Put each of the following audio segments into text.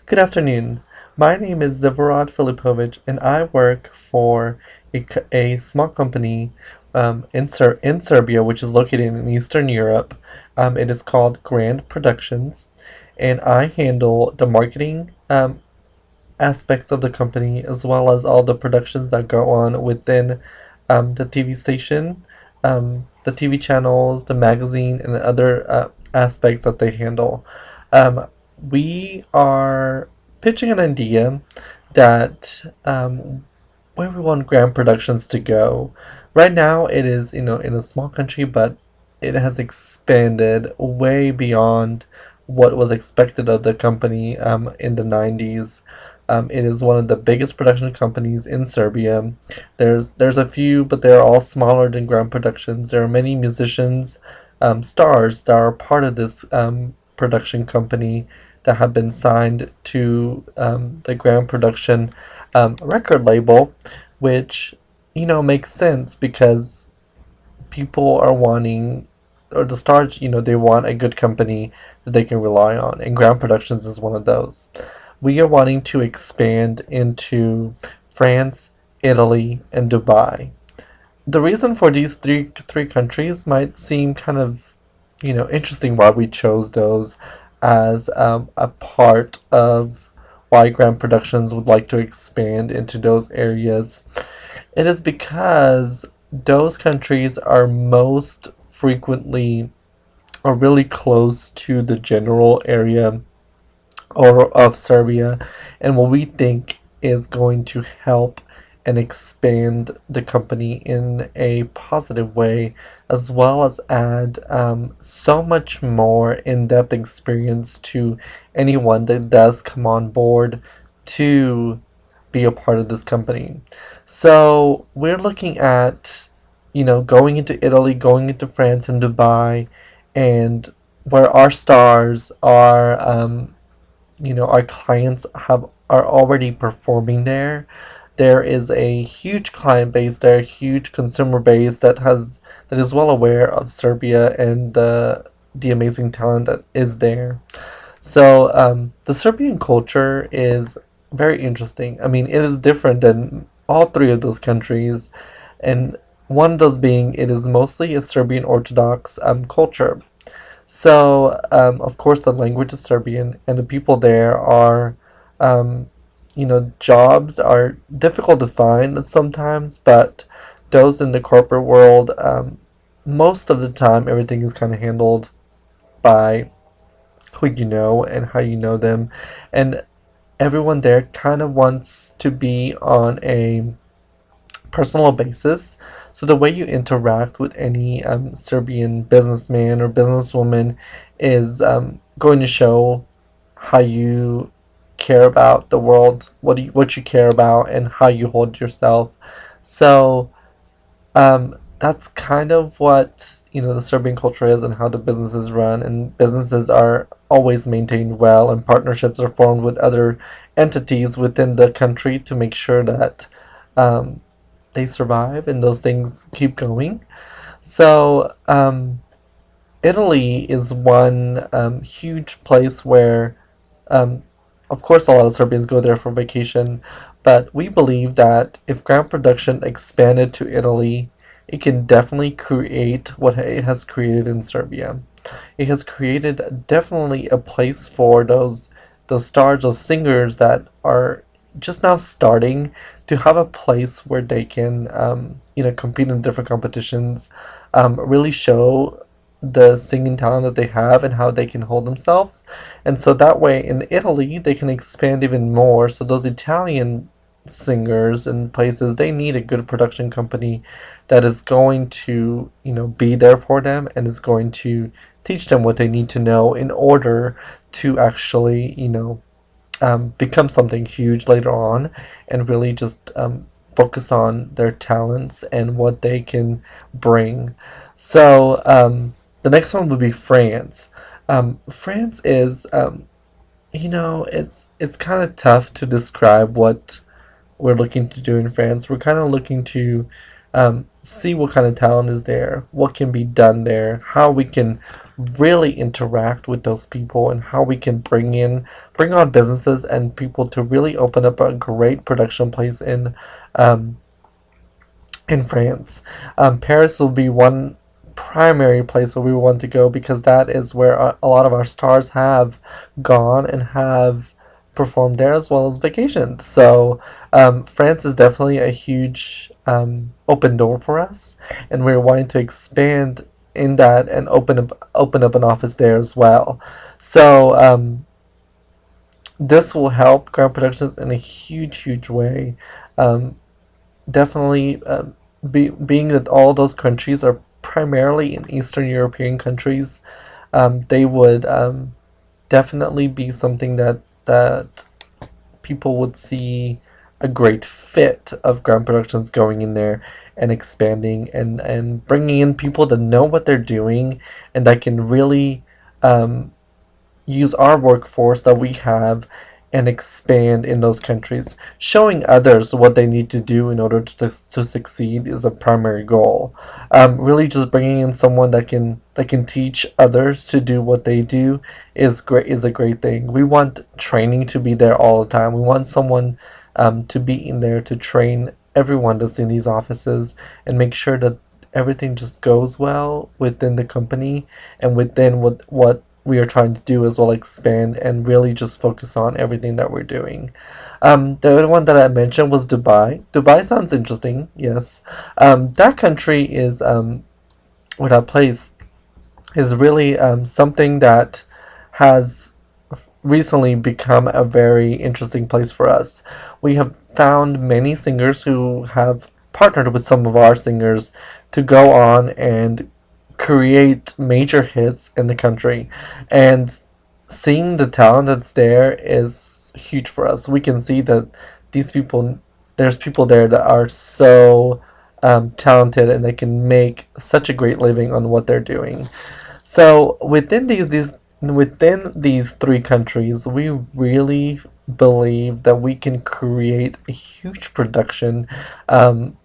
Good afternoon. My name is Zavorad Filipovich, and I work for a small company in Serbia, which is located in Eastern Europe. It is called Grand Productions, and I handle the marketing aspects of the company as well as all the productions that go on within the TV station, the TV channels, the magazine, and the other aspects that they handle. Um, we are pitching an idea that where we want Grand Productions to go. Right now, it is in a small country, but it has expanded way beyond what was expected of the company in the 90s. It is one of the biggest production companies in Serbia. There's a few, but they're all smaller than Grand Productions. There are many musicians, stars that are part of this production company that have been signed to the Grand Production record label, which makes sense because people are wanting, or the stars, they want a good company that they can rely on, and Ground Productions is one of those. We are wanting to expand into France, Italy, and Dubai. The reason for these three countries might seem kind of, interesting why we chose those as a part of why Grand Productions would like to expand into those areas. It is because those countries are most frequently or really close to the general area or of Serbia, and what we think is going to help and expand the company in a positive way, as well as add so much more in-depth experience to anyone that does come on board to be a part of this company. So we're looking at, going into Italy, going into France and Dubai, and where our stars are, our clients are already performing there. There is a huge client base there, a huge consumer base that is well aware of Serbia and the amazing talent that is there. So the Serbian culture is very interesting. I mean, it is different than all three of those countries, and one of those being it is mostly a Serbian Orthodox culture. So of course, the language is Serbian, and the people there are, jobs are difficult to find sometimes, but those in the corporate world, most of the time, everything is kind of handled by who you know and how you know them. And everyone there kind of wants to be on a personal basis. So the way you interact with any Serbian businessman or businesswoman is going to show how you care about the world, what you care about, and how you hold yourself. So that's kind of what the Serbian culture is and how the businesses run. And businesses are always maintained well, and partnerships are formed with other entities within the country to make sure that um, they survive and those things keep going. So Italy is one huge place where, um, of course, a lot of Serbians go there for vacation, but we believe that if Grand Production expanded to Italy, it can definitely create what it has created in Serbia. It has created definitely a place for those stars, those singers that are just now starting to have a place where they can, compete in different competitions, really show the singing talent that they have and how they can hold themselves. And so that way in Italy, they can expand even more. So those Italian singers and places, they need a good production company that is going to, be there for them and is going to teach them what they need to know in order to actually, become something huge later on and really just focus on their talents and what they can bring. So the next one would be France. France is, it's kind of tough to describe what we're looking to do in France. We're kind of looking to see what kind of talent is there, what can be done there, how we can really interact with those people, and how we can bring on businesses and people to really open up a great production place um, in France. Paris will be one primary place where we want to go, because that is where a lot of our stars have gone and have performed there, as well as vacationed. So France is definitely a huge open door for us, and we're wanting to expand in that and open up an office there as well. So this will help Ground Productions in a huge way. Um, Definitely, being that all those countries are primarily in Eastern European countries, they would definitely be something that people would see a great fit of Ground Productions going in there and expanding, and bringing in people that know what they're doing and that can really um, use our workforce that we have and expand in those countries. Showing others what they need to do in order to succeed is a primary goal. Really, just bringing in someone that can teach others to do what they do is a great thing. We want training to be there all the time. We want someone to be in there to train everyone that's in these offices and make sure that everything just goes well within the company and within what we are trying to do, as well, expand and really just focus on everything that we're doing. The other one that I mentioned was Dubai. Dubai sounds interesting, yes. That country is, or that place is really something that has recently become a very interesting place for us. We have found many singers who have partnered with some of our singers to go on and create major hits in the country. And seeing the talent that's there is huge for us. We can see that these people, there's people there that are so talented, and they can make such a great living on what they're doing. So within these three countries, we really believe that we can create a huge production, um,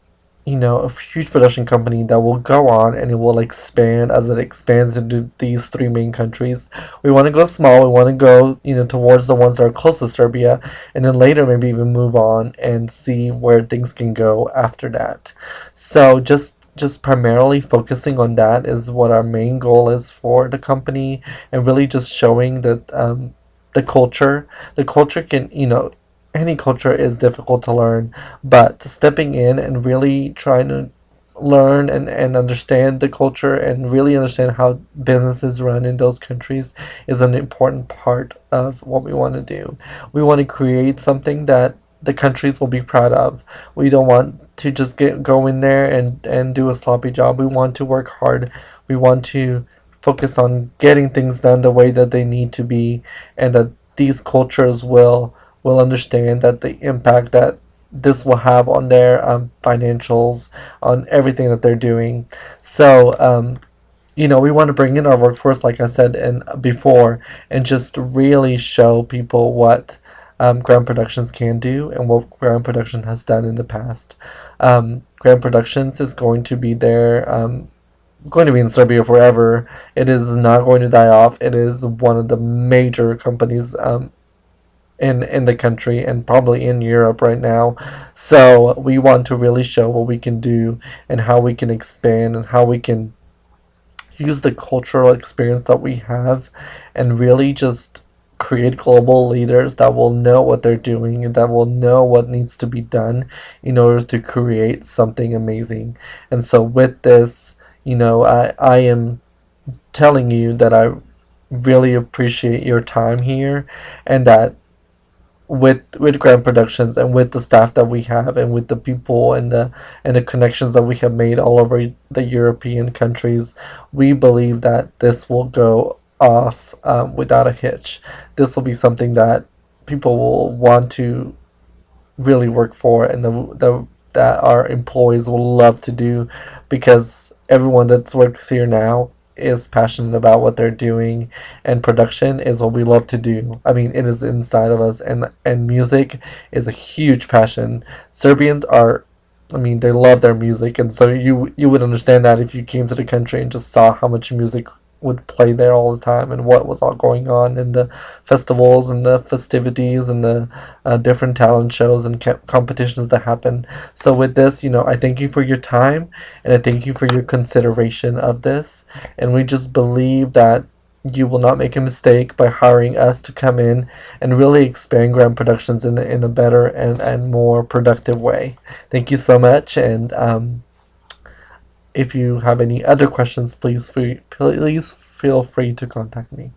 a huge production company that will go on and it will expand as it expands into these three main countries. We want to go small. We want to go, towards the ones that are close to Serbia, and then later maybe even move on and see where things can go after that. So just primarily focusing on that is what our main goal is for the company, and really just showing that the culture, can, any culture is difficult to learn, but stepping in and really trying to learn and understand the culture and really understand how businesses run in those countries is an important part of what we want to do. We want to create something that the countries will be proud of. We don't want to just go in there and do a sloppy job. We want to work hard. We want to focus on getting things done the way that they need to be, and that these cultures will understand that the impact that this will have on their financials, on everything that they're doing. So, we want to bring in our workforce, like I said and before, and just really show people what Ground Productions can do and what Ground Production has done in the past. Ground Productions is going to be there. Going to be in Serbia forever. It is not going to die off. It is one of the major companies in the country and probably in Europe right now. So we want to really show what we can do and how we can expand and how we can use the cultural experience that we have and really just create global leaders that will know what they're doing and that will know what needs to be done in order to create something amazing. And so with this, I am telling you that I really appreciate your time here, and that with Grand Productions and with the staff that we have and with the people and the connections that we have made all over the European countries, we believe that this will go off without a hitch. This will be something that people will want to really work for, and that our employees will love to do, because everyone that works here now is passionate about what they're doing, and production is what we love to do. I mean, it is inside of us, and music is a huge passion. Serbians are, I mean, they love their music, and so you would understand that if you came to the country and just saw how much music would play there all the time, and what was all going on in the festivals and the festivities and the different talent shows and competitions that happen. So with this, I thank you for your time, and I thank you for your consideration of this, and we just believe that you will not make a mistake by hiring us to come in and really expand Grand Productions in a better and more productive way. Thank you so much, and if you have any other questions, please feel free to contact me.